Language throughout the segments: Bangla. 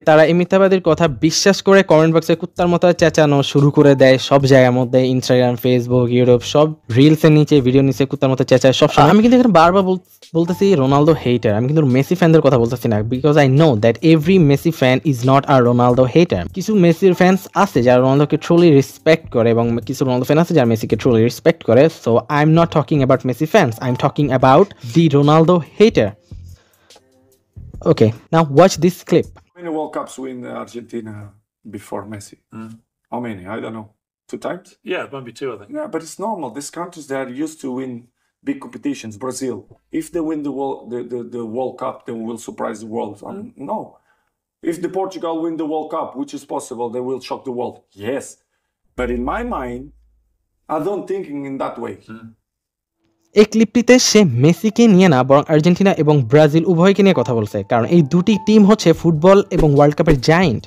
তারা এই মিথ্যাবাদীর কথা বিশ্বাস করে কমেন্ট বক্সে কুত্তার মতো চেঁচানো শুরু করে দেয় সব জায়গার মধ্যে, ইনস্টাগ্রাম, ফেসবুক, ইউটিউব, সব রিলসের নিচে, ভিডিও নিচে কুত্তার মতো চেঁচায় সব সময়। আমি কিন্তু এখানে বারবার বলতেছি রোনালদো হেটার, আমি কিন্তু মেসি ফ্যানদের কথা বলতেছি না, because I know that every Messi fan is not a Ronaldo হেটার। কিছু মেসির ফ্যান্স আছে যারা রোনালদোকে ট্রুলি রেসপেক্ট করে এবং কিছু রোনালদো ফ্যান আছে যারা মেসিকে ট্রুলি রেসপেক্ট করে। So I am not talking about Messi fans, I am talking about the Ronaldo হেটার। Okay, now watch this clip. How many World Cups win Argentina before Messi? How many? I don't know. 2 times? Yeah, it might be 2, I think. Yeah, but it's normal. These countries, they are used to win big competitions. Brazil, if they win the World Cup, they will surprise the world. No. If the Portugal win the World Cup, which is possible, they will shock the world. Yes. But in my mind, I don't think in that way. এই ক্লিপটিতে সে মেসিকে নিয়ে না, বরং আর্জেন্টিনা এবং ব্রাজিল উভয়কে নিয়ে কথা বলছে, কারণ এই দুটি টিম হচ্ছে ফুটবল এবং ওয়ার্ল্ড কাপের জায়ান্ট।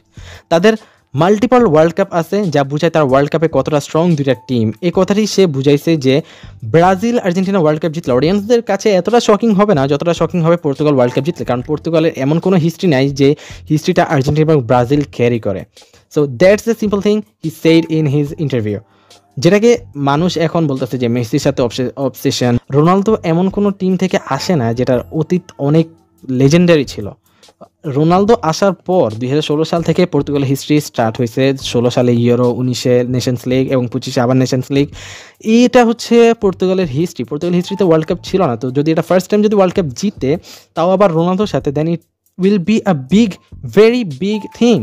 তাদের মাল্টিপল ওয়ার্ল্ড কাপ আছে, যা বুঝায় তার ওয়ার্ল্ড কাপে কতটা স্ট্রং দুইটা টিম। এই কথাটি সে বুঝাইছে যে ব্রাজিল আর্জেন্টিনা ওয়ার্ল্ড কাপ জিতলে অডিয়েন্সদের কাছে এতটা শকিং হবে না যতটা শকিং হবে পর্তুগাল ওয়ার্ল্ড কাপ জিতলে, কারণ পর্তুগালের এমন কোনো হিস্ট্রি নাই যে হিস্ট্রিটা আর্জেন্টিনা এবং ব্রাজিল ক্যারি করে। So that's the simple thing he said in his interview, যেটাকে মানুষ এখন বলতেছে যে মেসির সাথে অবসেশন। রোনালদো এমন কোনো টিম থেকে আসে না যেটার অতীত অনেক লেজেন্ডারি ছিল। রোনালদো আসার পর 2016 সাল থেকে পর্তুগালের হিস্ট্রি স্টার্ট হয়েছে। 16 সালে ইউরো, 19-এ নেশনস লিগ এবং 25-এ আবার নেশনস লিগ। এটা হচ্ছে পর্তুগালের হিস্ট্রি। পর্তুগাল হিস্ট্রিতে ওয়ার্ল্ড কাপ ছিল না, তো যদি এটা ফার্স্ট টাইম যদি ওয়ার্ল্ড কাপ জিতে, তাও আবার রোনালদোর সাথে, then it will be a big, very big thing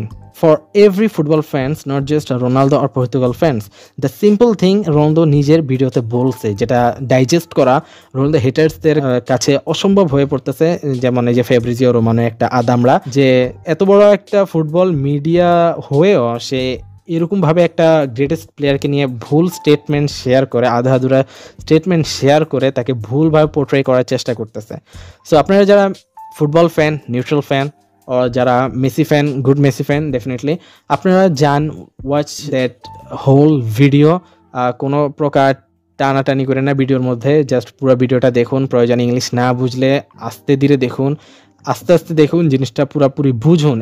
for every football fans, not just Ronaldo or Portugal fans. The simple thing Ronaldo নিজের ভিডিওতে বলছে, যেটা ডাইজেস্ট করা রোনালদো হেটার্সদের কাছে অসম্ভব হয়ে পড়তেছে। যেমন এই যে ফেব্রিজিও রোমানো একটা আদামরা, যে এত বড় একটা ফুটবল মিডিয়া হয়েও সে এরকমভাবে একটা গ্রেটেস্ট প্লেয়ারকে নিয়ে ভুল স্টেটমেন্ট শেয়ার করে, আধা আধুরা স্টেটমেন্ট শেয়ার করে তাকে ভুলভাবে পোর্ট্রে করার চেষ্টা করতেছে। সো আপনারা যারা ফুটবল ফ্যান, নিউট্রাল ফ্যান, ও যারা Messi fan, good Messi fan, definitely আপনারা যান, ওয়াচ দ্যাট হোল ভিডিও। কোনো প্রকার টানাটানি করে না ভিডিওর মধ্যে, জাস্ট পুরো ভিডিওটা দেখুন। প্রয়োজন ইংলিশ না বুঝলে আস্তে ধীরে দেখুন, আস্তে আস্তে দেখুন, জিনিসটা পুরোপুরি বুঝুন।